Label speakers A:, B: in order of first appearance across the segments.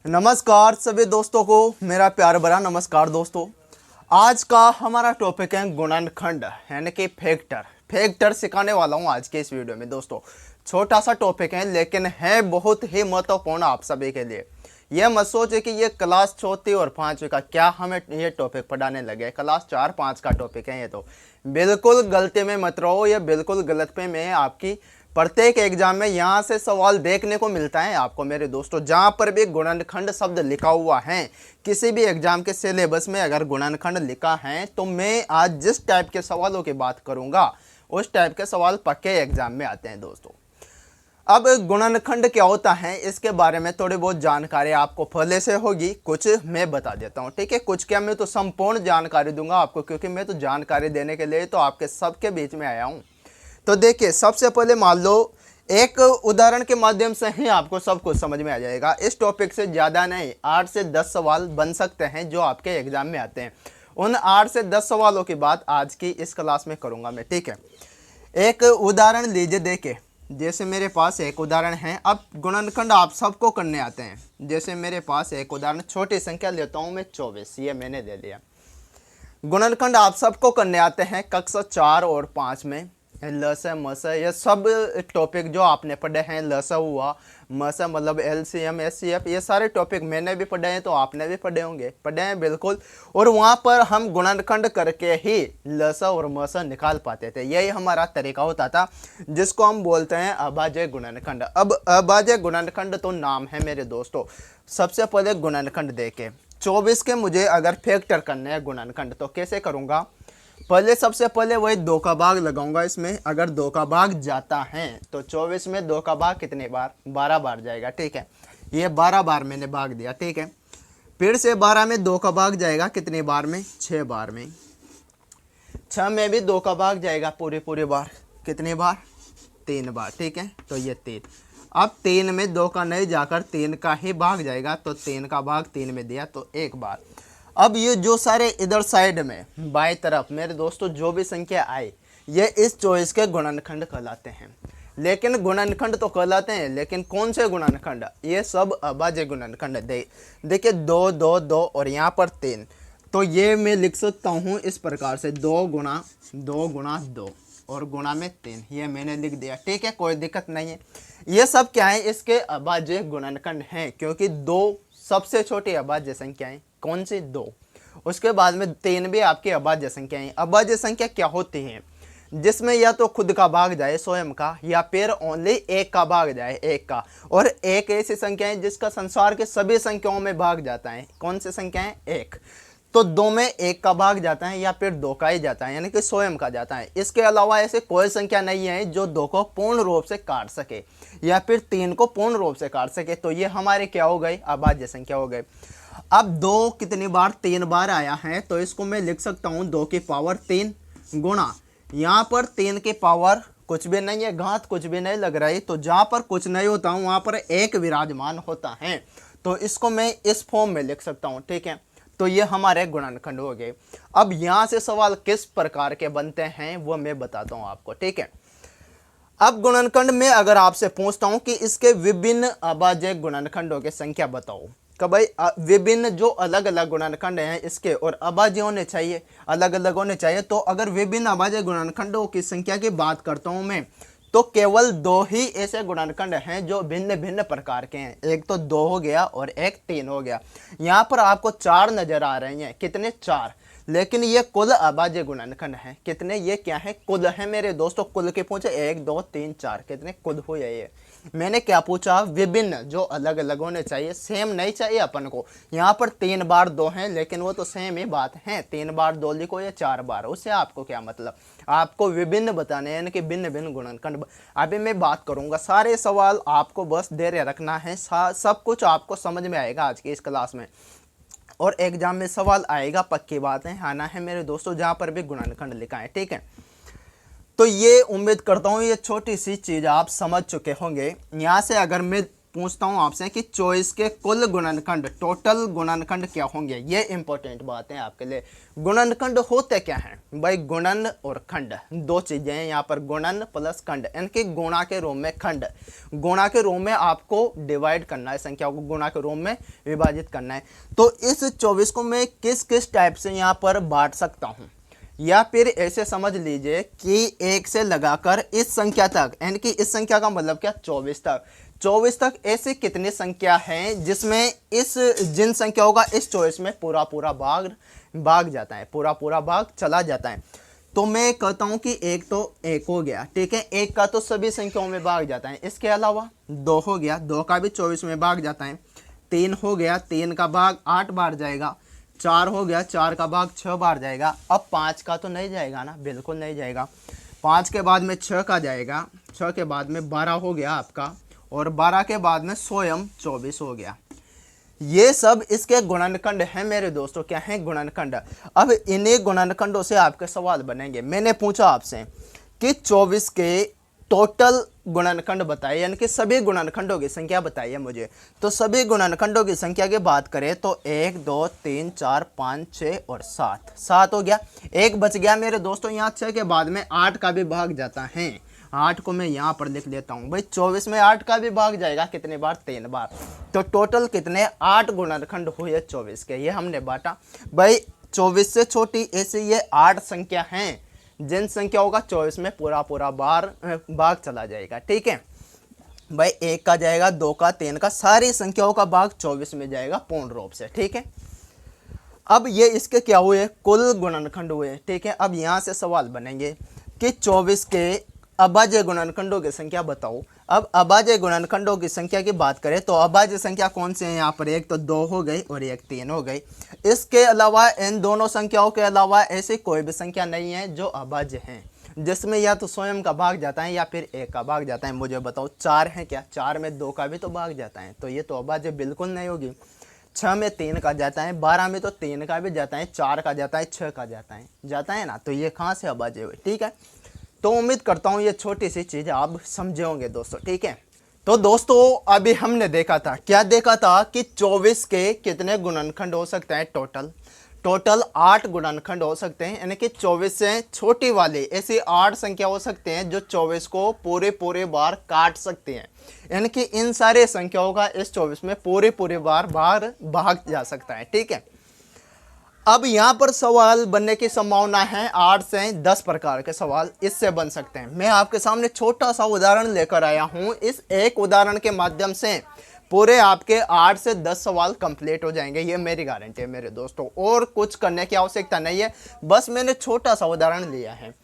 A: नमस्कार सभी दोस्तों को, मेरा प्यार भरा नमस्कार दोस्तों। आज का हमारा टॉपिक है गुणनखंड यानी कि फैक्टर सिखाने वाला हूँ आज के इस वीडियो में दोस्तों। छोटा सा टॉपिक है लेकिन है बहुत ही महत्वपूर्ण आप सभी के लिए। यह मत सोचे कि ये क्लास चौथी और पांचवी का क्या हमें ये टॉपिक पढ़ाने लगे, क्लास 4-5 का टॉपिक है ये। तो बिल्कुल गलती में मत रहो, ये बिल्कुल गलत पे में आपकी प्रत्येक एग्जाम में यहाँ से सवाल देखने को मिलता है आपको मेरे दोस्तों। जहाँ पर भी गुणनखंड शब्द लिखा हुआ है किसी भी एग्जाम के सिलेबस में अगर गुणनखंड लिखा है तो मैं आज जिस टाइप के सवालों की बात करूँगा उस टाइप के सवाल पक्के एग्जाम में आते हैं दोस्तों। अब गुणनखंड क्या होता है इसके बारे में थोड़ी बहुत जानकारी आपको पहले से होगी, कुछ मैं बता देता हूँ, ठीक है। कुछ क्या, मैं तो संपूर्ण जानकारी दूंगा आपको, क्योंकि मैं तो जानकारी देने के लिए तो आपके सबके बीच में आया हूँ। तो देखिए, सबसे पहले मान लो एक उदाहरण के माध्यम से ही आपको सब कुछ समझ में आ जाएगा। इस टॉपिक से ज़्यादा नहीं, 8 से 10 सवाल बन सकते हैं जो आपके एग्जाम में आते हैं। उन 8 से 10 सवालों की बात आज की इस क्लास में करूंगा मैं, ठीक है। एक उदाहरण लीजिए, देखिए जैसे मेरे पास एक उदाहरण है। अब गुणनखंड आप सबको करने आते हैं। जैसे मेरे पास एक उदाहरण, छोटी संख्या लेता हूँ मैं 24, ये मैंने ले लिया। गुणनखंड आप सबको करने आते हैं कक्षा 4 और 5 में। लस मस ये सब टॉपिक जो आपने पढ़े हैं, लस हुआ, मस मतलब LCM SCF, ये सारे टॉपिक मैंने भी पढ़े हैं तो आपने भी पढ़े होंगे, पढ़े हैं बिल्कुल। और वहाँ पर हम गुणनखंड करके ही लस और मस निकाल पाते थे। यही हमारा तरीका होता था जिसको हम बोलते हैं अभाज्य गुणनखंड। अब अभाज्य गुणनखंड तो नाम है मेरे दोस्तों। सबसे पहले गुणनखंड देके 24 के मुझे अगर फैक्टर करने हैं गुणनखंड तो कैसे करूँगा। पहले सबसे पहले वही 2 का भाग लगाऊंगा इसमें। अगर 2 का भाग जाता है तो 24 में 2 का भाग कितने बार, 12 बार जाएगा, ठीक है। ये 12 बार मैंने भाग दिया, ठीक है। फिर से 12 में 2 का भाग जाएगा कितने बार में, 6 बार में। 6 में भी 2 का भाग जाएगा पूरी बार, कितने बार, 3 बार, ठीक है। तो ये 3। अब 3 में 2 का नहीं जाकर 3 का ही भाग जाएगा, तो 3 का भाग 3 में दिया तो 1 बार। अब ये जो सारे इधर साइड में बाएं तरफ मेरे दोस्तों जो भी संख्या आई, ये इस 24 के गुणनखंड कहलाते हैं। लेकिन गुणनखंड तो कहलाते हैं, लेकिन कौन से गुणनखंड, ये सब अभाज्य गुणनखंड। देखिए 2 2 2 और यहाँ पर 3, तो ये मैं लिख सकता हूँ इस प्रकार से 2 गुणा 2 और गुणा में 3, ये मैंने लिख दिया, ठीक है, कोई दिक्कत नहीं है। ये सब क्या है, इसके अभाज्य गुणनखंड हैं, क्योंकि 2 सबसे छोटी अभाज्य संख्याएं, कौन सी, 2। उसके बाद में 3 भी आपकी अभाज्य संख्याएं। अभाज्य संख्या क्या होती है, जिसमें या तो खुद का भाग जाए स्वयं का, या फिर ओनली 1 का भाग जाए, 1 का। और एक ऐसी संख्या है जिसका संसार के सभी संख्याओं में भाग जाता है, कौन सी संख्या है, 1। तो 2 में 1 का भाग जाता है या फिर 2 का ही जाता है, यानी कि स्वयं का जाता है। इसके अलावा ऐसे कोई संख्या नहीं है जो 2 को पूर्ण रूप से काट सके या फिर 3 को पूर्ण रूप से काट सके। तो ये हमारे क्या हो गई, अभाज्य संख्या हो गई। अब 2 कितनी बार, 3 बार आया है, तो इसको मैं लिख सकता हूँ 2 की पावर 3 गुणा, यहाँ पर 3 की पावर कुछ भी नहीं है, घात कुछ भी नहीं लग रही, तो जहाँ पर कुछ नहीं होता हूँ वहाँ पर 1 विराजमान होता है, तो इसको मैं इस फॉर्म में लिख सकता हूँ, ठीक है। तो ये हमारे गुणनखंड हो गए। अब यहाँ से सवाल किस प्रकार के बनते हैं वो मैं बताता हूँ आपको, ठीक है। अब गुणनखंड में अगर आपसे पूछता हूँ कि इसके विभिन्न अभाज्य गुणनखंडों की संख्या बताओ, कि भाई विभिन्न जो अलग अलग गुणनखंड हैं इसके और अभाज्य होने चाहिए, अलग अलग होने चाहिए। तो अगर विभिन्न अभाज्य गुणनखंडों की संख्या की बात करता हूँ मैं, तो केवल 2 ही ऐसे गुणनखंड हैं जो भिन्न भिन्न प्रकार के हैं। एक तो 2 हो गया और एक 3 हो गया। यहाँ पर आपको 4 नजर आ रहे हैं, कितने, 4। लेकिन ये कुल अभाज्य गुणनखंड है, कितने, ये क्या है, कुल है मेरे दोस्तों। कुल के पूछे 1 2 3 4, कितने कुल हुए ये। मैंने क्या पूछा, विभिन्न, जो अलग अलग होने चाहिए, सेम नहीं चाहिए अपन को। यहाँ पर 3 बार 2 हैं, लेकिन वो तो सेम ही बात है, 3 बार 2 लिखो या 4 बार, उससे आपको क्या मतलब। आपको विभिन्न बताने हैं, यानी कि भिन्न भिन्न गुणनखंड। अभी मैं बात करूंगा, सारे सवाल आपको बस धैर्य रखना है, सब कुछ आपको समझ में आएगा आज की इस क्लास में। और एग्जाम में सवाल आएगा, पक्की बात है, आना है मेरे दोस्तों, जहाँ पर भी गुणनखंड लिखा है, ठीक है। तो ये उम्मीद करता हूँ ये छोटी सी चीज़ आप समझ चुके होंगे। यहाँ से अगर मैं पूछता हूँ आपसे कि 24 के कुल गुणनखंड, टोटल गुणनखंड क्या होंगे, ये इंपॉर्टेंट बात है आपके लिए। गुणनखंड होते क्या हैं भाई, गुणन और खंड दो चीजें हैं यहाँ पर, गुणन प्लस खंड, इनके गुणा के रूप में खंड, गुणा के रूप में आपको डिवाइड करना है, संख्या को गुणा के रूप में विभाजित करना है। तो इस 24 को मैं किस किस टाइप से यहाँ पर बांट सकता हूँ, या फिर ऐसे समझ लीजिए कि 1 से लगाकर इस संख्या तक, यानी कि इस संख्या का मतलब क्या, 24 तक ऐसे कितनी संख्या हैं जिसमें जिन संख्याओं का इस 24 में पूरा पूरा भाग जाता है, पूरा भाग चला जाता है। तो मैं कहता हूं कि एक तो 1 हो गया, ठीक है, 1 का तो सभी संख्याओं में भाग जाता है। इसके अलावा 2 हो गया, 2 का भी 24 में भाग जाता है। 3 हो गया, 3 का भाग 8 बार जाएगा। 4 हो गया, 4 का भाग 6 बार जाएगा। अब 5 का तो नहीं जाएगा ना, बिल्कुल नहीं जाएगा। 5 के बाद में 6 का जाएगा, 6 के बाद में 12 हो गया आपका, और 12 के बाद में स्वयं 24 हो गया। ये सब इसके गुणनखंड हैं मेरे दोस्तों, क्या हैं, गुणनखंड। अब इन्हीं गुणनखंडों से आपके सवाल बनेंगे। मैंने पूछा आपसे कि 24 के टोटल गुणनखंड बताइए, यानी कि सभी गुणनखंडों की संख्या बताइए मुझे। तो सभी गुणनखंडों की संख्या की बात करें तो 1 2 3 4 5 6 और 7 हो गया। एक बच गया मेरे दोस्तों, यहाँ 6 के बाद में 8 का भी भाग जाता है। 8 को मैं यहाँ पर लिख लेता हूँ भाई, 24 में 8 का भी भाग जाएगा, कितने बार, 3 बार। तो टोटल कितने, 8 गुणनखंड हुए 24 के, ये हमने बांटा भाई। 24 से छोटी ऐसी ये 8 संख्या हैं जिन संख्याओं का 24 में पूरा भाग चला जाएगा, ठीक है भाई। 1 का जाएगा, 2 का, 3 का, सारी संख्याओं का भाग 24 में जाएगा पूर्ण रूप से, ठीक है। अब ये इसके क्या हुए, कुल गुणनखंड हुए, ठीक है। अब यहाँ से सवाल बनेंगे कि 24 के अभाज्य गुणनखंडों की संख्या बताओ। अब अभाज्य गुणनखंडों की संख्या की बात करें तो अभाज्य संख्या कौन से हैं यहाँ पर, एक तो 2 हो गई और एक 3 हो गई। इसके अलावा इन दोनों संख्याओं के अलावा ऐसी कोई भी संख्या नहीं है जो अभाज्य हैं, जिसमें या तो स्वयं का भाग जाता है या फिर 1 का भाग जाता है। मुझे बताओ 4 है क्या, 4 में 2 का भी तो भाग जाता है, तो ये तो अभाज्य बिल्कुल नहीं होगी। 6 में 3 का जाता है, 12 में तो 3 का भी जाता है, 4 का जाता है, 6 का जाता है ना, तो ये कहाँ से अभाज्य हुई, ठीक है। तो उम्मीद करता हूँ ये छोटी सी चीज़ आप समझे होंगे दोस्तों, ठीक है। तो दोस्तों अभी हमने देखा था, क्या देखा था कि 24 के कितने गुणनखंड हो सकते हैं, टोटल 8 गुणनखंड हो सकते हैं, यानी कि 24 से छोटी वाली ऐसी 8 संख्या हो सकते हैं जो 24 को पूरे बार काट सकते हैं, यानी कि इन सारे संख्याओं का इस 24 में पूरे बार भाग जा सकता है, ठीक है। अब यहाँ पर सवाल बनने की संभावना है 8 से 10 प्रकार के सवाल इससे बन सकते हैं। मैं आपके सामने छोटा सा उदाहरण लेकर आया हूँ, इस एक उदाहरण के माध्यम से पूरे आपके 8 से 10 सवाल कंप्लीट हो जाएंगे, ये मेरी गारंटी है मेरे दोस्तों। और कुछ करने की आवश्यकता नहीं है, बस मैंने छोटा सा उदाहरण लिया है।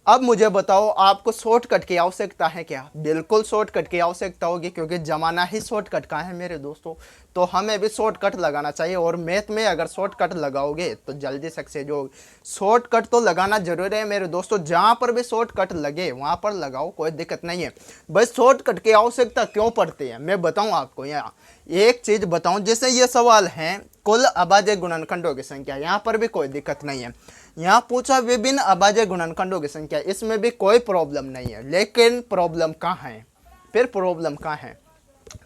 A: अब मुझे बताओ आपको शॉर्टकट की आवश्यकता है क्या, बिल्कुल शॉर्टकट की आवश्यकता होगी, क्योंकि ज़माना ही शॉर्टकट का है मेरे दोस्तों। तो हमें भी शॉर्टकट लगाना चाहिए, और मैथ में अगर शॉर्टकट लगाओगे तो जल्दी सक्सेस होगी। शॉर्टकट तो लगाना जरूरी है मेरे दोस्तों, जहाँ पर भी शॉर्टकट लगे वहाँ पर लगाओ, कोई दिक्कत नहीं है। बस शॉर्टकट की आवश्यकता क्यों पड़ती है मैं बताऊँ आपको। यहाँ एक चीज़ बताऊँ, जैसे ये सवाल है कुल अभाज्य गुणनखंडों की संख्या, यहाँ पर भी कोई दिक्कत नहीं है। यहाँ पूछा विभिन्न अभाज्य गुणनखंडों की संख्या, इसमें भी कोई प्रॉब्लम नहीं है। लेकिन प्रॉब्लम कहाँ है, फिर प्रॉब्लम कहाँ है,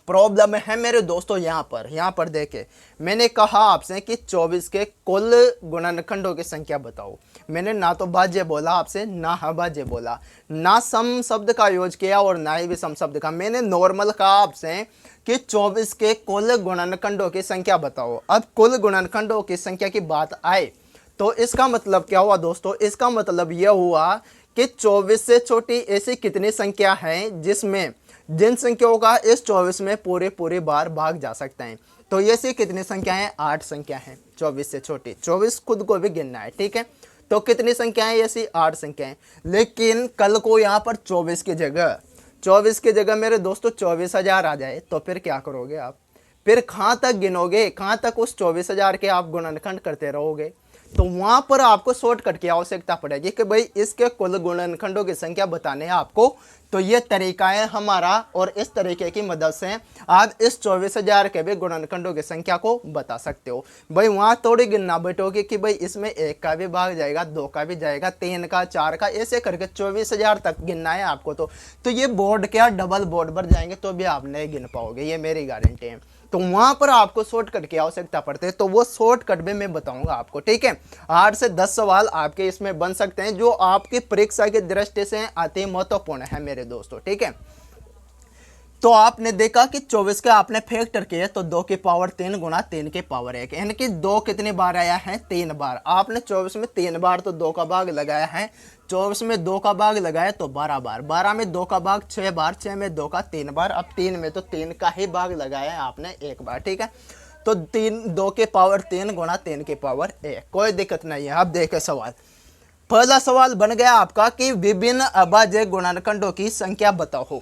A: प्रॉब्लम है मेरे दोस्तों यहाँ पर देखे, मैंने कहा आपसे कि 24 के कुल गुणनखंडों की संख्या बताओ। मैंने ना तो भाज्य बोला आपसे, ना अभाज्य बोला, ना सम शब्द का यूज किया और ना ही विषम शब्द का। मैंने नॉर्मल कहा आपसे कि 24 के कुल गुणनखंडों की संख्या बताओ। अब कुल गुणनखंडों की संख्या की बात आए तो इसका मतलब क्या हुआ दोस्तों, इसका मतलब यह हुआ कि 24 से छोटी ऐसी कितनी संख्या है जिन संख्याओं का इस 24 में पूरे बार भाग जा सकते हैं। तो ये सी कितनी संख्या है, 8 संख्या है 24 से छोटी। 24 खुद को भी गिनना है, ठीक है। तो कितनी संख्या है, ऐसी 8 संख्याएं। लेकिन कल को यहाँ पर 24 की जगह मेरे दोस्तों 24,000 आ जाए तो फिर क्या करोगे आप, फिर कहाँ तक गिनोगे, कहाँ तक उस 24,000 के आप गुणनखंड करते रहोगे। तो वहां पर आपको शॉर्टकट की आवश्यकता पड़ेगी कि भाई इसके कुल गुणनखंडों की संख्या बताने हैं आपको। तो ये तरीका है हमारा, और इस तरीके की मदद से आप इस 24,000 के भी गुणनखंडों की संख्या को बता सकते हो। भाई वहां थोड़ी गिनना बैठोगे कि भाई इसमें 1 का भी भाग जाएगा, 2 का भी जाएगा, 3 का, 4 का, ऐसे करके 24,000 तक गिनना है आपको। तो ये बोर्ड क्या डबल बोर्ड पर जाएंगे तो भी आप नहीं गिन पाओगे, ये मेरी गारंटी है। तो वहां पर आपको शॉर्टकट की आवश्यकता पड़ती है, तो वो शॉर्टकट भी मैं बताऊंगा आपको, ठीक है। 8 से 10 सवाल आपके इसमें बन सकते हैं जो आपकी परीक्षा की दृष्टि से अति महत्वपूर्ण है मेरे दोस्तों, ठीक है। तो आपने देखा कि 24 के आपने फैक्टर किए तो 2 की पावर 3 गुना 3 की पावर 1, यानी कि 2 कितनी बार आया है, 3 बार। आपने 24 में 3 बार तो 2 का भाग लगाया है, 24 में 2 का भाग लगाया तो 12 बार, 12 में 2 का भाग 6 बार, 6 में 2 का 3 बार, अब 3 में तो 3 का ही भाग लगाया है आपने 1 बार, ठीक है। तो 2 के पावर 3 गुना 3 की पावर 1, कोई दिक्कत नहीं है। अब देखे सवाल, पहला सवाल बन गया आपका कि विभिन्न अभाज्य गुणनखंडों की संख्या बताओ।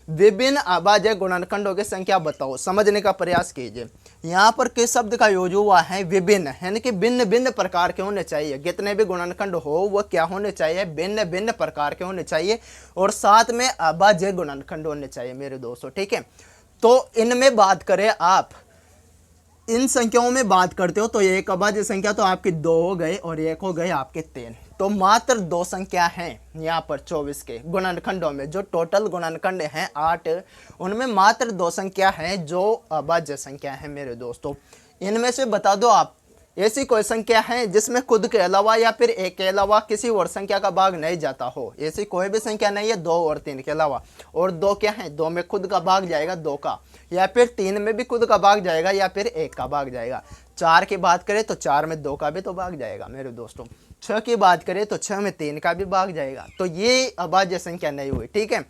A: विभिन्न अभाज्य गुणनखंडों की संख्या बताओ, समझने का प्रयास कीजिए। यहाँ पर किस शब्द का यूज हुआ है, विभिन्न, यानी कि भिन्न भिन्न प्रकार के होने चाहिए। जितने भी गुणनखंड हो वो क्या होने चाहिए, भिन्न भिन्न प्रकार के होने चाहिए, और साथ में अभाज्य गुणनखंड होने चाहिए मेरे दोस्तों, ठीक है। तो इनमें बात करें, आप इन संख्याओं में बात करते हो तो एक अभाज्य संख्या तो आपकी 2 हो गए और एक हो गए आपके 3। तो मात्र 2 संख्या हैं यहाँ पर 24 के गुणनखंडों में, जो टोटल गुणनखंड हैं 8, उनमें मात्र 2 संख्या हैं जो अभाज्य संख्या है मेरे दोस्तों। इनमें से बता दो आप, ऐसी कोई संख्या है जिसमें खुद के अलावा या फिर एक के अलावा किसी और संख्या का भाग नहीं जाता हो? ऐसी कोई भी संख्या नहीं है 2 और 3 के अलावा। और 2 क्या है, 2 में खुद का भाग जाएगा 2 का, या फिर 3 में भी खुद का भाग जाएगा, या फिर 1 का भाग जाएगा। 4 की बात करें तो 4 में 2 का भी तो भाग जाएगा मेरे दोस्तों। 6 की बात करें तो 6 में 3 का भी भाग जाएगा। तो ये अभाज्य संख्या नहीं हुई, ठीक है।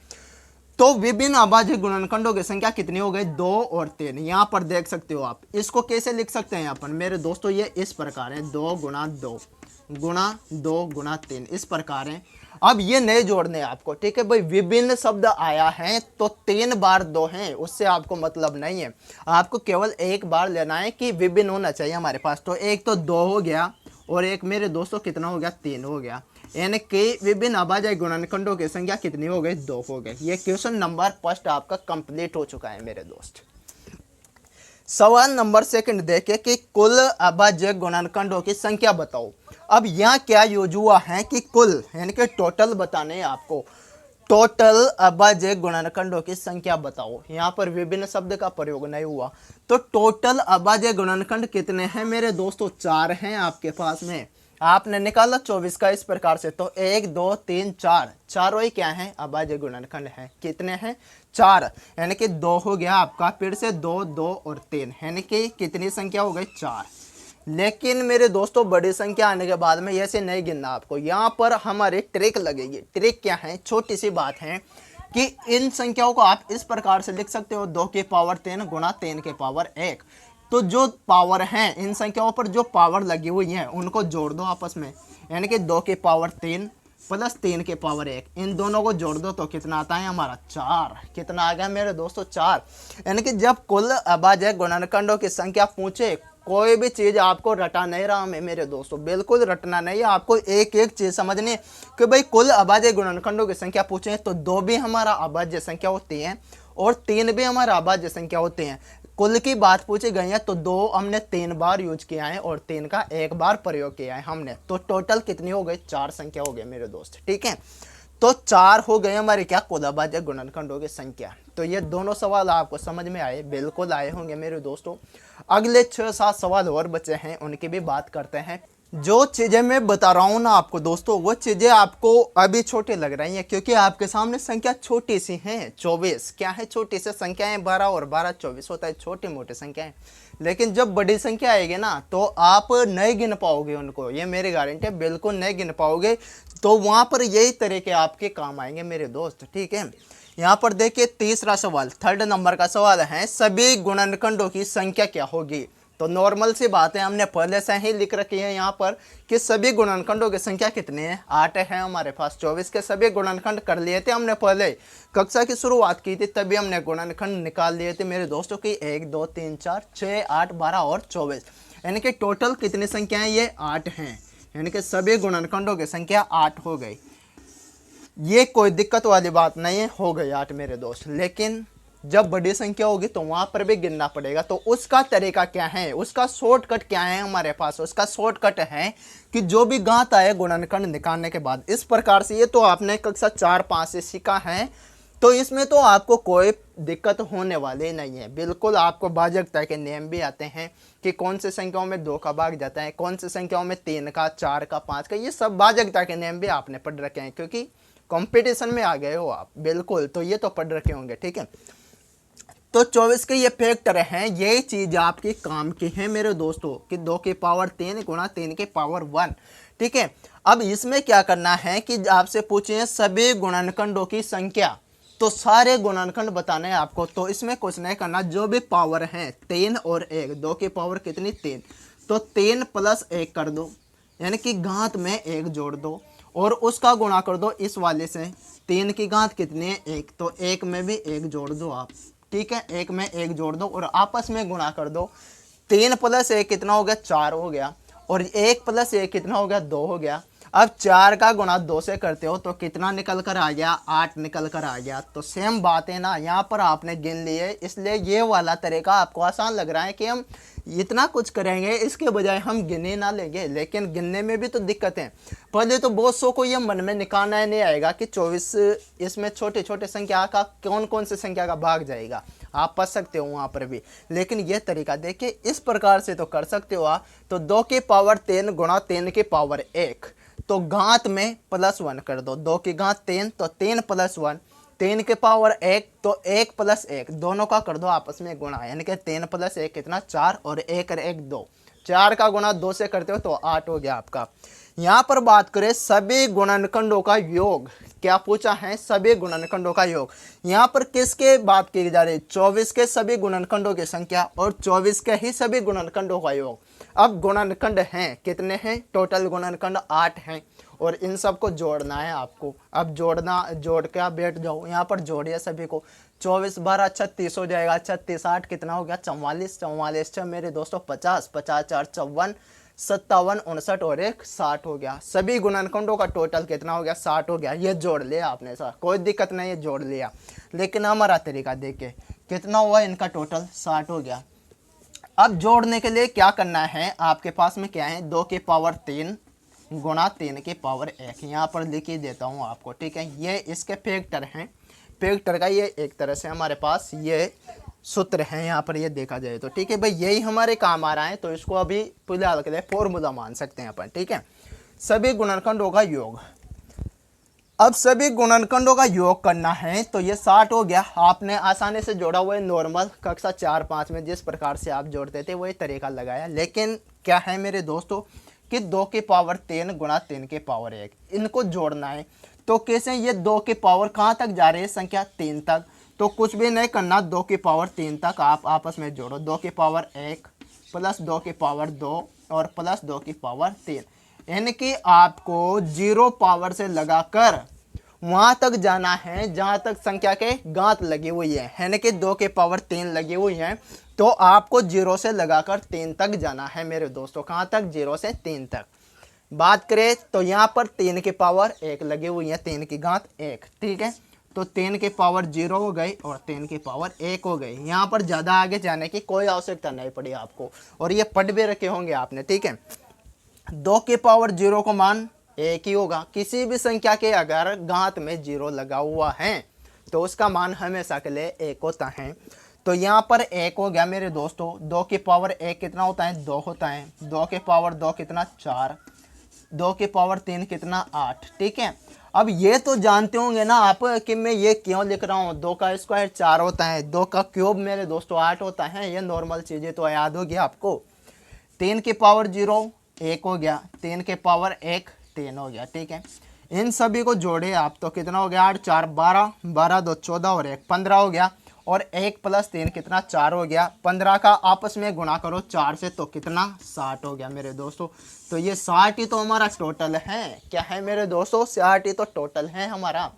A: तो विभिन्न अभाज्य गुणनखंडों की संख्या कितनी हो गई, 2 और 3। यहाँ पर देख सकते हो आप, इसको कैसे लिख सकते हैं अपन मेरे दोस्तों, ये इस प्रकार है, 2 गुणा 2 गुणा 2 गुणा 3, इस प्रकार है। अब ये नए जोड़ने आपको, ठीक है भाई। विभिन्न शब्द आया है तो 3 बार 2 हैं, उससे आपको मतलब नहीं है। आपको केवल एक बार लेना है कि विभिन्न होना चाहिए हमारे पास। तो एक तो 2 हो गया, और एक मेरे दोस्तों कितना हो गया, 3 हो गया, यानी कि विभिन्न अभाज्य गुणनखंडों की संख्या कितनी हो गई, 2 हो गई। ये क्वेश्चन नंबर फर्स्ट आपका कंप्लीट हो चुका है मेरे दोस्त। सवाल नंबर सेकंड देखे कि कुल अभाज्य गुणनखंडों की संख्या बताओ। अब यहाँ क्या यूज हुआ है कि कुल, यानी कि टोटल बताने हैं आपको। टोटल अभाज्य गुणनखंडों की संख्या बताओ, यहाँ पर विभिन्न शब्द का प्रयोग नहीं हुआ। तो टोटल अभाज्य गुणनखंड कितने हैं मेरे दोस्तों, 4 हैं आपके पास में। आपने निकाला 24 का इस प्रकार से, तो 1 2 3 4, चारों ही क्या है, अभाज्य गुणनखंड है। कितने हैं, 4, यानी कि 2 हो गया आपका, फिर से 2 2 और 3, यानी कि कितनी संख्या हो गई, 4। लेकिन मेरे दोस्तों बड़ी संख्या आने के बाद में ऐसे नहीं गिनना आपको, यहाँ पर हमारी ट्रिक लगेगी। ट्रिक क्या है, छोटी सी बात है कि इन संख्याओं को आप इस प्रकार से लिख सकते हो, 2 की पावर 3 गुणा 3 की पावर 1। तो जो पावर है, इन संख्याओं पर जो पावर लगी हुई है उनको जोड़ दो आपस में, यानी कि 2 की पावर 3 प्लस 3 की पावर 1, इन दोनों को जोड़ दो तो कितना आता है हमारा, 4। कितना आ गया मेरे दोस्तों, 4। यानी कि जब कुल अभाज्य गुणनखंडों की संख्या पूछे, कोई भी चीज आपको रटा नहीं रहा मैं मेरे दोस्तों, बिल्कुल रटना नहीं है आपको। एक एक चीज समझनी कि भाई कुल अभाज्य गुणनखंडों की संख्या पूछे तो 2 भी हमारा अभाज्य संख्या होती है और 3 भी हमारा अभाज्य संख्या होते हैं। कुल की बात पूछी गई है तो 2 हमने 3 बार यूज किया है और 3 का 1 बार प्रयोग किया है हमने। तो टोटल कितनी हो गई, 4 संख्या हो गई मेरे दोस्त, ठीक है। तो 4 हो गए हमारे क्या, कुल अभाज्य गुणनखंडों की संख्या। तो ये दोनों सवाल आपको समझ में आए, बिल्कुल आए होंगे मेरे दोस्तों। अगले 6-7 सवाल और बचे हैं, उनकी भी बात करते हैं। जो चीज़ें मैं बता रहा हूँ ना आपको दोस्तों, वो चीज़ें आपको अभी छोटी लग रही हैं क्योंकि आपके सामने संख्या छोटी सी है। 24 क्या है, छोटी सी संख्या है। 12 और 12 24 होता है, छोटी मोटी संख्या है। लेकिन जब बड़ी संख्या आएगी ना तो आप नहीं गिन पाओगे उनको, ये मेरी गारंटी है, बिल्कुल नहीं गिन पाओगे। तो वहाँ पर यही तरीके आपके काम आएंगे मेरे दोस्त, ठीक है। यहाँ पर देखिए तीसरा सवाल, 3rd नंबर का सवाल है, सभी गुणनखंडों की संख्या क्या होगी। तो नॉर्मल सी बात है, हमने पहले से ही लिख रखी है यहाँ पर कि सभी गुणनखंडों की संख्या कितनी है, 8 है हमारे पास। 24 के सभी गुणनखंड कर लिए थे हमने, पहले कक्षा की शुरुआत की थी तभी हमने गुणनखंड निकाल लिए थे मेरे दोस्तों की 1 2 3 4 6 8 12 और 24। यानी कि टोटल कितनी संख्याएं, ये 8 हैं, यानी कि सभी गुणनखंडों की संख्या 8 हो गई। ये कोई दिक्कत वाली बात नहीं है, हो गई 8 मेरे दोस्त। लेकिन जब बड़ी संख्या होगी तो वहां पर भी गिनना पड़ेगा। तो उसका तरीका क्या है, उसका शॉर्टकट क्या है हमारे पास? उसका शॉर्टकट है कि जो भी घात आए गुणनखंड निकालने के बाद इस प्रकार से, ये तो आपने कक्षा 4-5 से सीखा है, तो इसमें तो आपको कोई दिक्कत होने वाली नहीं है। बिल्कुल आपको भाजकता के नियम भी आते हैं कि कौन सी संख्याओं में 2 का भाग जाता है, कौन सी संख्याओं में 3 का, 4 का, 5 का, ये सब भाजकता के नियम भी आपने पढ़ रखे हैं, क्योंकि कंपटीशन में आ गए हो आप। बिल्कुल, तो ये तो पढ़ रखे होंगे, ठीक है। तो 24 के ये फैक्टर हैं, ये चीज आपके काम की है मेरे दोस्तों, कि 2 की पावर 3 गुणा 3 की पावर 1, ठीक है। अब इसमें क्या करना है कि आपसे पूछे सभी गुणनखंडों की संख्या, तो सारे गुणनखंड बताने हैं आपको। तो इसमें कुछ नहीं करना, जो भी पावर है 3 और 1, 2 की पावर कितनी 3, तो 3 प्लस 1 कर दो, यानी कि घात में 1 जोड़ दो और उसका गुणा कर दो इस वाले से। 3 की घात कितनी है 1, तो 1 में भी 1 जोड़ दो आप, ठीक है। 1 में 1 जोड़ दो और आपस में गुणा कर दो। 3 प्लस 1 कितना हो गया, 4 हो गया, और 1 प्लस 1 कितना हो गया, 2 हो गया। अब 4 का गुणा 2 से करते हो तो कितना निकल कर आ गया, 8 निकल कर आ गया। तो सेम बात है ना, यहाँ पर आपने गिन लिए, इसलिए ये वाला तरीका आपको आसान लग रहा है कि हम इतना कुछ करेंगे, इसके बजाय हम गिने ना लेंगे। लेकिन गिनने में भी तो दिक्कत है। पहले तो बहुत सौ को ये मन में निकालना ही नहीं आएगा कि 24 इसमें छोटे छोटे संख्या का कौन कौन से संख्या का भाग जाएगा। आप पढ़ सकते हो वहाँ पर भी, लेकिन ये तरीका देखिए, इस प्रकार से तो कर सकते हो आप। तो 2 की पावर 3 गुणा 3 की पावर 1, तो घात में +1 कर दो। 2 की घात 3, तो 3 + 1, 3 के पावर 1, तो 1 + 1, दोनों का कर दो आपस में गुणा, यानी कि 3 + 1 कितना 4, और 1 और 1 2, 4 का गुणा 2 से करते हो तो 8 हो गया आपका। यहाँ पर बात करें सभी गुणनखंडों का योग, क्या पूछा है, सभी गुणनखंडों का योग। यहाँ पर किसके बात की जा रही है, 24 के सभी गुणनखंडों की संख्या और 24 के ही सभी गुणनखंडों का योग। अब गुणनखंड हैं कितने हैं, टोटल गुणनखंड 8 हैं, और इन सबको जोड़ना है आपको। अब जोड़ के आप बैठ जाओ, यहाँ पर जोड़िए सभी को। 24 12 36 हो जाएगा, 36 8 कितना हो गया, 44, 44 6 मेरे दोस्तों 50, 50 4 54, 57 59 और 1 60 हो गया। सभी गुणनखंडों का टोटल कितना हो गया, 60 हो गया। ये जोड़ लिया आपने, सर कोई दिक्कत नहीं, ये जोड़ लिया। लेकिन हमारा तरीका देखिए कितना हुआ, इनका टोटल 60 हो गया। अब जोड़ने के लिए क्या करना है, आपके पास में क्या है, 2 की पावर 3 गुणा 3 की पावर 1, यहाँ पर लिख ही देता हूँ आपको, ठीक है। ये इसके फैक्टर हैं, फैक्टर का ये एक तरह से हमारे पास ये सूत्र है यहाँ पर, ये देखा जाए तो, ठीक है भाई, यही हमारे काम आ रहा है। तो इसको अभी फिलहाल के लिए फॉर्मूला मान सकते हैं अपन, ठीक है। सभी गुणनखंडों का योग, अब सभी गुणनखंडों का योग करना है, तो ये 60 हो गया। आपने आसानी से जोड़ा हुआ है, नॉर्मल कक्षा 4-5 में जिस प्रकार से आप जोड़ते थे वही तरीका लगाया। लेकिन क्या है मेरे दोस्तों कि 2 की पावर 3 गुणा 3 की पावर 1, इनको जोड़ना है। तो कैसे, ये 2 की पावर कहाँ तक जा रही है, संख्या 3 तक। तो कुछ भी नहीं करना, 2 की पावर 3 तक आप आपस में जोड़ो। 2 की पावर 1 प्लस 2 की पावर 2 और प्लस 2 की पावर 3, यानी कि आपको 0 पावर से लगाकर वहां तक जाना है जहां तक संख्या के घात लगी हुई है, यानी कि 2 की पावर 3 लगी हुई है। तो आपको 0 से लगाकर 3 तक जाना है मेरे दोस्तों। कहां तक, 0 से 3 तक। बात करें तो यहां पर 3 की पावर 1 लगी हुई है, 3 की घात 1, ठीक है। तो 3 की पावर 0 हो गई और 3 की पावर 1 हो गई। यहाँ पर ज़्यादा आगे जाने की कोई आवश्यकता नहीं पड़ी आपको, और ये पढ़ भी रखे होंगे आपने, ठीक है। 2 की पावर 0 को मान 1 ही होगा। किसी भी संख्या के अगर घात में 0 लगा हुआ है तो उसका मान हमेशा के लिए 1 होता है। तो यहाँ पर 1 हो गया मेरे दोस्तों। 2 की पावर 1 कितना होता है, 2 होता है। 2 की पावर 2 कितना, 4। 2 की पावर 3 कितना, 8, ठीक है। अब ये तो जानते होंगे ना आप कि मैं ये क्यों लिख रहा हूँ। 2 का स्क्वायर 4 होता है, 2 का क्यूब मेरे दोस्तों 8 होता है। ये नॉर्मल चीज़ें तो याद होगी आपको। 3 की पावर 0 1 हो गया, 3 के पावर 1 3 हो गया, ठीक है। इन सभी को जोड़े आप तो कितना हो गया, 8 4 12, 12 2 14 और 1 15 हो गया। और 1 प्लस 3 कितना, 4 हो गया। 15 का आपस में गुणा करो 4 से तो कितना, 60 हो गया मेरे दोस्तों। तो ये 60 ही तो हमारा टोटल है। क्या है मेरे दोस्तों, 60 ही तो टोटल है हमारा।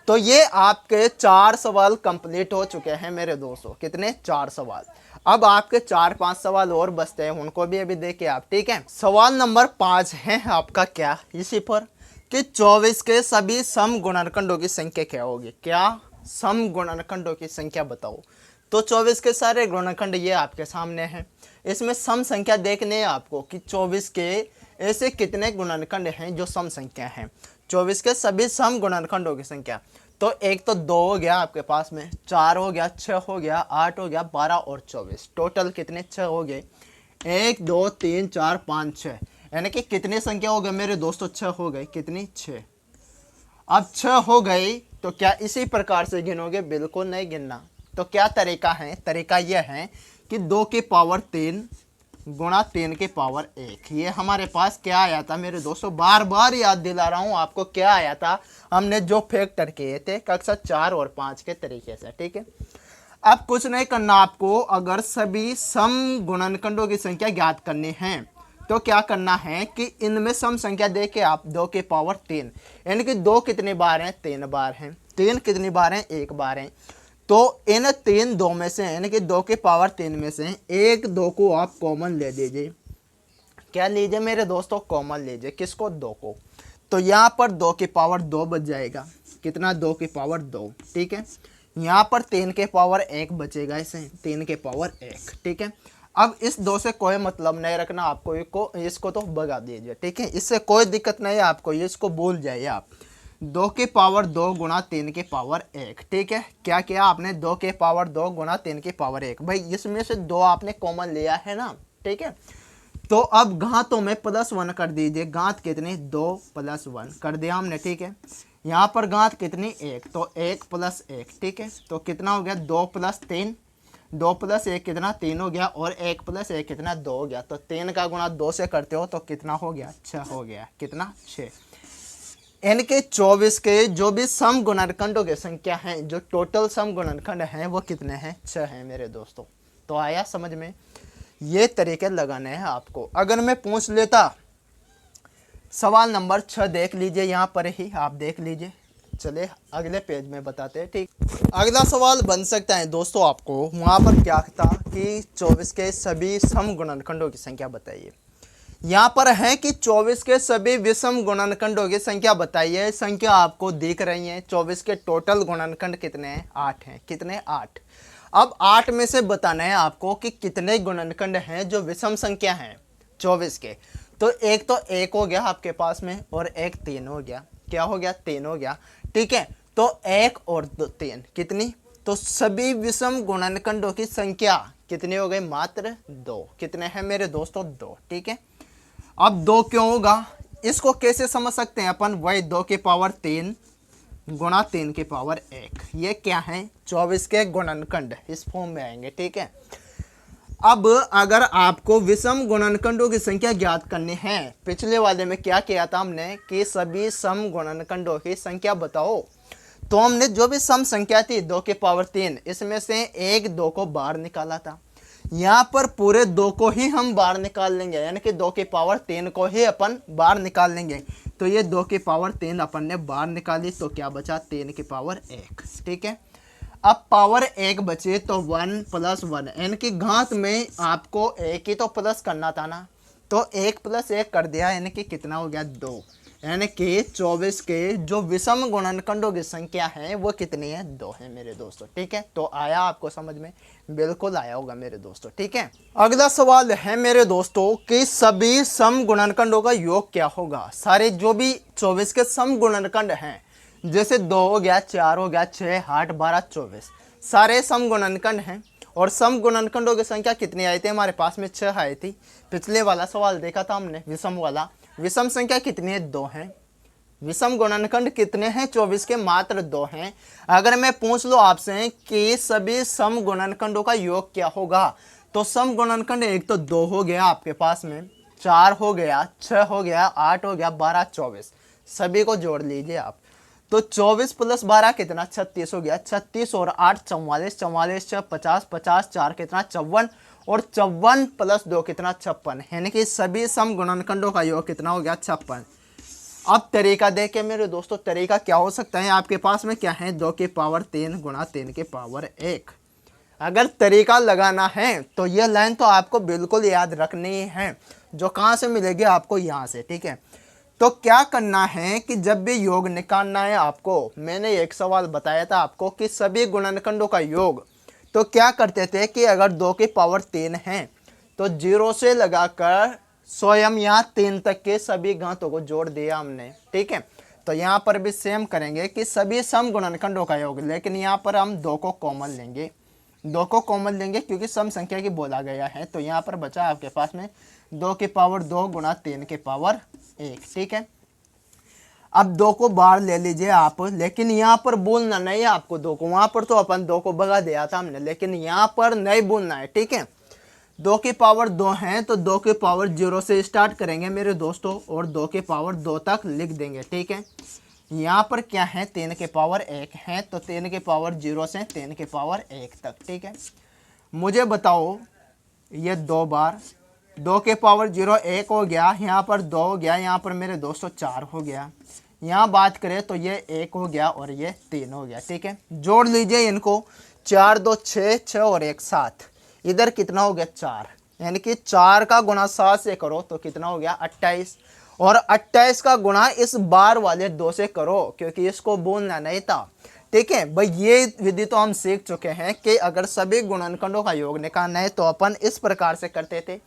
A: तो ये आपके 4 सवाल कंप्लीट हो चुके हैं मेरे दोस्तों। कितने, 4 सवाल। अब आपके 4-5 सवाल और बचते हैं, उनको भी अभी देखिए आप, ठीक है। सवाल नंबर 5 है आपका क्या इसी पर कि 24 के सभी सम गुणनखंडों की संख्या क्या होगी। क्या सम गुणनखंडों की संख्या बताओ। तो 24 के सारे गुणनखंड ये आपके सामने हैं। इसमें सम संख्या देखने हैं आपको कि 24 के ऐसे कितने गुणनखंड हैं जो सम संख्या हैं। 24 के सभी सम गुणनखंडों की संख्या, तो एक तो 2 हो गया आपके पास में, 4 हो गया, 6 हो गया, 8 हो गया, 12 और 24, टोटल कितने 6 हो गए। 1 2 3 4 5 6, यानी कि कितनी संख्या हो गई मेरे दोस्तों, 6 हो गई। कितनी 6। अब 6 हो गई तो क्या इसी प्रकार से गिनोगे, बिल्कुल नहीं गिनना। तो क्या तरीका है, तरीका यह है कि 2 की पावर 3 गुणा 3 की पावर 1। ये हमारे पास क्या आया था मेरे दोस्तों, बार बार याद दिला रहा हूं आपको, क्या आया था हमने जो फैक्टर किए थे कक्षा 4 और 5 के तरीके से, ठीक है। अब कुछ नहीं करना आपको, अगर सभी सम गुणनखंडों की संख्या ज्ञात करनी है तो क्या करना है कि इनमें सम संख्या देके आप 2 की पावर 3, यानी कि 2 कितनी बार हैं, 3 बार हैं, 3 कितनी बार हैं, 1 बार हैं। तो इन 3 2 में से, यानी कि 2 की पावर 3 में से 1 2 को आप कॉमन ले लीजिए। क्या लीजिए मेरे दोस्तों, कॉमन लीजिए। किसको, 2 को। तो यहाँ पर 2 की पावर 2 बच जाएगा। कितना, 2 की पावर 2, ठीक है। यहाँ पर 3 के पावर 1 बचेगा, इसे 3 के पावर 1, ठीक है। अब इस 2 से कोई मतलब नहीं रखना आपको, इसको तो भगा दीजिए, ठीक है। इससे कोई दिक्कत नहीं है आपको, इसको भूल जाइए आप। 2 की पावर 2 गुणा 3 की पावर 1, ठीक है। क्या किया आपने, 2 की पावर 2 गुणा 3 की पावर 1। भाई इसमें से 2 आपने कॉमन लिया है ना, ठीक है। तो अब घातों में +1 कर दीजिए। घात कितनी, 2 + 1 कर दिया हमने, ठीक है। यहाँ पर घात कितनी, 1, तो 1 + 1, ठीक है। तो कितना हो गया, 2 + 3, 2 + 1 कितना, 3 हो गया, और 1 + 1 कितना, 2 हो गया। तो 3 का गुणा 2 से करते हो तो कितना हो गया, 6 हो गया। कितना, 6। इनके 24 के जो भी सम गुणनखंडों की संख्या है, जो टोटल सम गुणनखंड हैं वो कितने हैं, 6 हैं मेरे दोस्तों। तो आया समझ में, ये तरीके लगाने हैं आपको। अगर मैं पूछ लेता, सवाल नंबर 6 देख लीजिए, यहाँ पर ही आप देख लीजिए। चले अगले पेज में बताते हैं, ठीक। अगला सवाल बन सकता है दोस्तों आपको, वहाँ पर क्या था कि 24 के सभी सम गुणनखंडों की संख्या बताइए। यहाँ पर है कि 24 के सभी विषम गुणनखंडों की संख्या बताइए। संख्या आपको दिख रही है, 24 के टोटल गुणनखंड कितने हैं, 8 हैं। कितने, 8। अब 8 में से बताना है आपको कि कितने गुणनखंड हैं जो विषम संख्या हैं 24 के। तो एक तो 1 हो गया आपके पास में, और एक 3 हो गया। क्या हो गया, 3 हो गया, ठीक है। तो 1 और 3 कितनी, तो सभी विषम गुणनखंडों की संख्या कितनी हो गई, मात्र 2। कितने हैं मेरे दोस्तों, 2, ठीक है। अब 2 क्यों होगा, इसको कैसे समझ सकते हैं अपन, वही 2 की पावर 3 गुणा 3 की पावर 1। ये क्या है, 24 के गुणनखंड इस फॉर्म में आएंगे, ठीक है। अब अगर आपको विषम गुणनखंडों की संख्या ज्ञात करनी है, पिछले वाले में क्या किया था हमने कि सभी सम गुणनखंडों की संख्या बताओ। तो हमने जो भी सम संख्या थी 2 की पावर 3, इसमें से 1 2 को बाहर निकाला था। यहाँ पर पूरे 2 को ही हम बाहर निकाल लेंगे, यानी कि 2 की पावर 3 को ही अपन बाहर निकाल लेंगे। तो ये 2 की पावर 3 अपन ने बाहर निकाली, तो क्या बचा, 3 की पावर 1, ठीक है। अब पावर 1 बचे तो 1 + 1, यानी कि घात में आपको 1 ही तो प्लस करना था ना, तो 1 + 1 कर दिया, यानी कि कितना हो गया, 2। यानी कि 24 के जो विषम गुणनखंडों की संख्या है वो कितनी है, 2 है मेरे दोस्तों, ठीक है। तो आया आपको समझ में, बिल्कुल आया होगा मेरे दोस्तों, ठीक है। अगला सवाल है मेरे दोस्तों कि सभी सम गुणनखंडों का योग क्या होगा। सारे जो भी 24 के सम गुणनखंड हैं, जैसे 2 हो गया, 4 हो गया, 6 8 12 24, सारे सम गुणनखंड हैं। और सम गुणनखंडों की संख्या कितनी आई थी हमारे पास में, 6 आई थी। पिछले वाला सवाल देखा था हमने विषम वाला, विषम संख्या कितनी है, 2 है। विषम गुणनखंड कितने हैं 24 के, मात्र 2 हैं। अगर मैं पूछ लो आपसे कि सभी सम गुणनखंडों का योग क्या होगा, तो सम गुणनखंड एक तो 2 हो गया आपके पास में, 4 हो गया, 6 हो गया, 8 हो गया, 12 24, सभी को जोड़ लीजिए आप। तो 24 + 12 कितना, 36 हो गया। 36 और 8 44, 44 6 50, 50 4 कितना, 54, और 54 + 2 कितना, 56। यानी कि सभी सम गुणनखंडों का योग कितना हो गया, 56। अब तरीका देखिए मेरे दोस्तों, तरीका क्या हो सकता है, आपके पास में क्या है, 2 की पावर 3 गुणा 3 की पावर 1। अगर तरीका लगाना है तो ये लाइन तो आपको बिल्कुल याद रखनी है, जो कहाँ से मिलेगी आपको, यहाँ से। ठीक है, तो क्या करना है कि जब भी योग निकालना है आपको, मैंने एक सवाल बताया था आपको कि सभी गुणनखंडों का योग, तो क्या करते थे कि अगर 2 की पावर 3 है तो 0 से लगाकर स्वयं यहाँ 3 तक के सभी घातों को जोड़ दिया हमने। ठीक है, तो यहाँ पर भी सेम करेंगे कि सभी सम गुणनखंडों का योग, लेकिन यहाँ पर हम 2 को कॉमन लेंगे, 2 को कॉमन लेंगे क्योंकि सम संख्या की बोला गया है। तो यहाँ पर बचा आपके पास में 2 की पावर 2 गुणा 3 की पावर 1। ठीक है, अब 2 को बाहर ले लीजिए आप, लेकिन यहाँ पर बोलना नहीं है आपको 2 को, वहां पर तो अपन 2 को भगा दिया था हमने, लेकिन यहाँ पर नहीं बोलना है। ठीक है, 2 की पावर 2 है तो 2 की पावर 0 से स्टार्ट करेंगे मेरे दोस्तों, और 2 की पावर 2 तक लिख देंगे। ठीक है, यहाँ पर क्या है, 3 की पावर 1 है तो 3 की पावर 0 से 3 की पावर 1 तक। ठीक है, मुझे बताओ ये 2 बार 2 के पावर 0 1 हो गया, यहाँ पर 2 हो गया, यहाँ पर मेरे दोस्तों 4 हो गया, यहाँ बात करें तो ये 1 हो गया और ये 3 हो गया। ठीक है, जोड़ लीजिए इनको, 4 2 6, 6 और 1 7, इधर कितना हो गया 4, यानी कि 4 का गुणा 7 से करो तो कितना हो गया 28, और 28 का गुणा इस बार वाले 2 से करो क्योंकि इसको बोलना नहीं था। ठीक है भाई, ये विधि तो हम सीख चुके हैं कि अगर सभी गुणनखंडों का योग निकालना है तो अपन इस प्रकार से करते थे।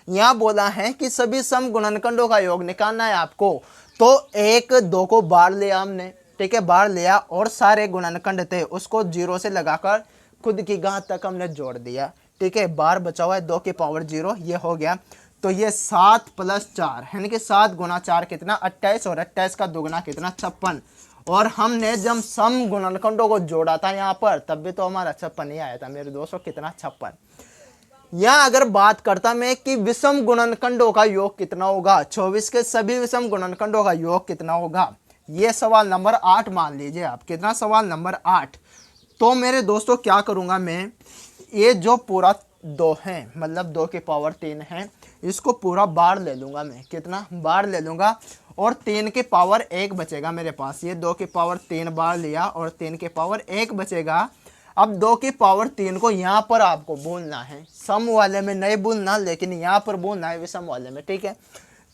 A: यहाँ बोला है कि सभी सम गुणनखंडों का योग निकालना है आपको, तो 1 2 को बाहर लिया हमने। ठीक है, बाहर लिया और सारे गुणनखंड थे उसको 0 से लगाकर खुद की घात तक हमने जोड़ दिया। ठीक है, बाहर बचा हुआ है 2 की पावर 0, ये हो गया, तो ये 7 + 4 यानी कि 7 गुणा 4 कितना 28, और 28 का दुगना कितना 56, और हमने जब सम गुणनखंडों को जोड़ा था यहाँ पर तब भी तो हमारा 56 ही आया था मेरे दोस्तों, कितना 56। यहाँ अगर बात करता मैं कि विषम गुणनखंडों का योग कितना होगा, 24 के सभी विषम गुणनखंडों का योग कितना होगा, ये सवाल नंबर 8 मान लीजिए आप। कितना, सवाल नंबर 8। तो मेरे दोस्तों क्या करूँगा मैं, ये जो पूरा 2 है मतलब 2 की पावर 3 है, इसको पूरा बार ले लूँगा मैं, कितना बार ले लूँगा, और 3 की पावर 1 बचेगा मेरे पास। ये 2 की पावर 3 बार लिया और 3 की पावर 1 बचेगा। अब 2 की पावर 3 को यहाँ पर आपको बोलना है, सम वाले में नहीं बोलना, लेकिन यहाँ पर बोलना है विषम वाले में। ठीक है,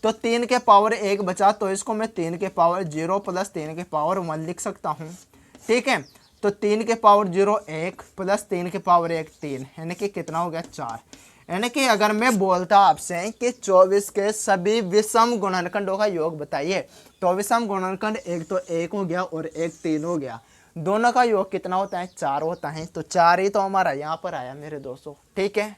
A: तो 3 के पावर 1 बचा, तो इसको मैं 3 के पावर 0 + 3 के पावर 1 लिख सकता हूँ। ठीक है, तो 3 के पावर 0 1 + 3 के पावर 1 3, यानी कि कितना हो गया 4। यानी कि अगर मैं बोलता आपसे कि 24 के सभी विषम गुणनखंडों का योग बताइए, तो विषम गुणनखंड एक तो 1 हो गया और एक 3 हो गया, दोनों का योग कितना होता है 4 होता है, तो 4 ही तो हमारा यहाँ पर आया मेरे दोस्तों। ठीक है,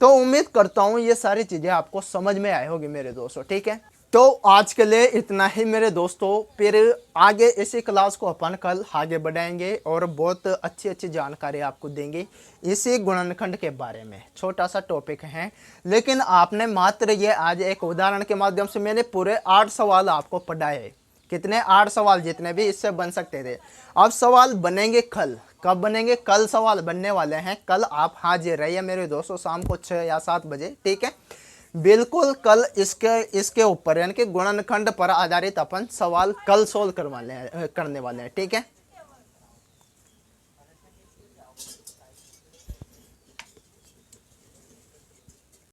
A: तो उम्मीद करता हूँ ये सारी चीज़ें आपको समझ में आई होगी मेरे दोस्तों। ठीक है, तो आज के लिए इतना ही मेरे दोस्तों, फिर आगे इसी क्लास को अपन कल आगे बढ़ाएंगे और बहुत अच्छी अच्छी जानकारी आपको देंगे इसी गुणनखंड के बारे में। छोटा सा टॉपिक है, लेकिन आपने मात्र ये आज एक उदाहरण के माध्यम से मैंने पूरे 8 सवाल आपको पढ़ाए। कितने, 8 सवाल, जितने भी इससे बन सकते थे। अब सवाल बनेंगे कल, कब बनेंगे, कल सवाल बनने वाले हैं। कल आप हाजिर रहिए मेरे दोस्तों, शाम को 6 या 7 बजे। ठीक है, बिल्कुल कल इसके ऊपर यानी कि गुणनखंड पर आधारित अपन सवाल कल सोल्व करने वाले हैं। ठीक है।